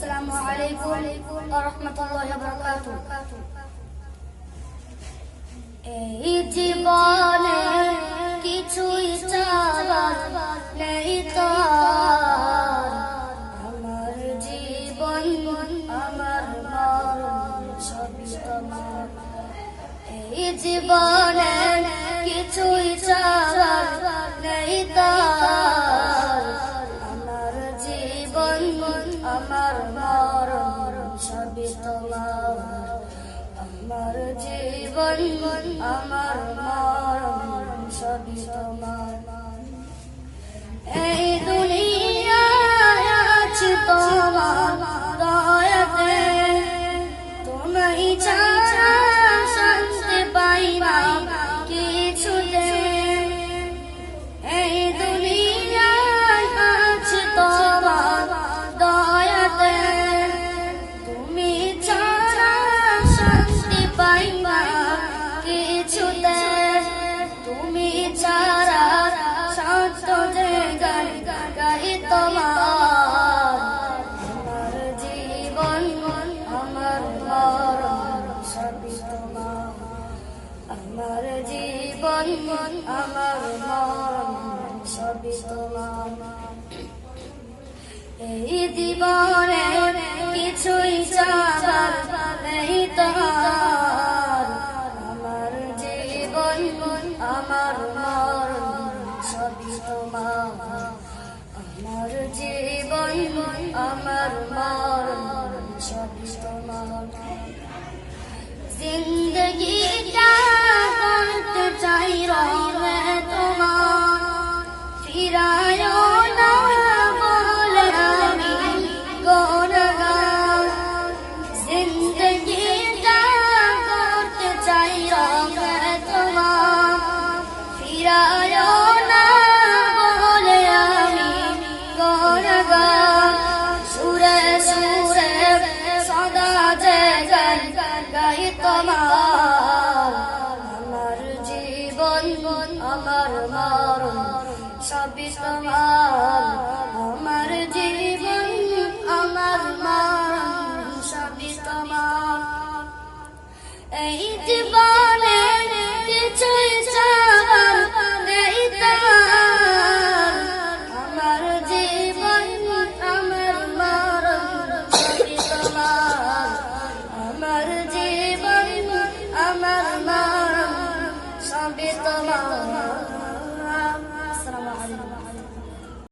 আসসালামু আলাইকুম ওয়া রাহমাতুল্লাহি ওয়া বারাকাতুহু। এই জীবনে কিছুই চাওয়ার নেই তো, আমার জীবন আমার মরণ সবই তোমার। এই জীবনে কিছুই চাওয়ার নেই তো, আমার জীবন আমার মরণ সবই তোমার। আমার জীবন আমার মরণ সবই তোমার। এই দুনিয়ায় আছি তোমার দয়াতে, তোমায় ছাড়া শান্তি পাই না কিছুতে। এই দুনিয়ায় আছি তোমার দয়াতে, তুমি ছাড়া শান্তি পাই না কিছুতে। তুমি ছাড়া শান্ত যে গান গাই তোমার। আমার জীবন আমার মরণ সবই তোমার। আমার জীবন আমার মরণ সবই তোমার। এই জীবনে কিছুই চাওয়ার নেই তোমার। আমার জীবন আমার মরণ সবই তোমার। আমার জীবন আমার মরণ সবই তোমার। জিন্দগিটা করতে চাই রঙে তোমার, ফিরায় না বলে আমি গুনাহগার। জিন্দগিটা করতে চাই রঙে তোমার, ফিরায় না বলে আমি গুনাহগার। সুরে সুরে সদা যে গান গাই তোমার। আমার জীবন আমার মরণ সবই তোমার। আমার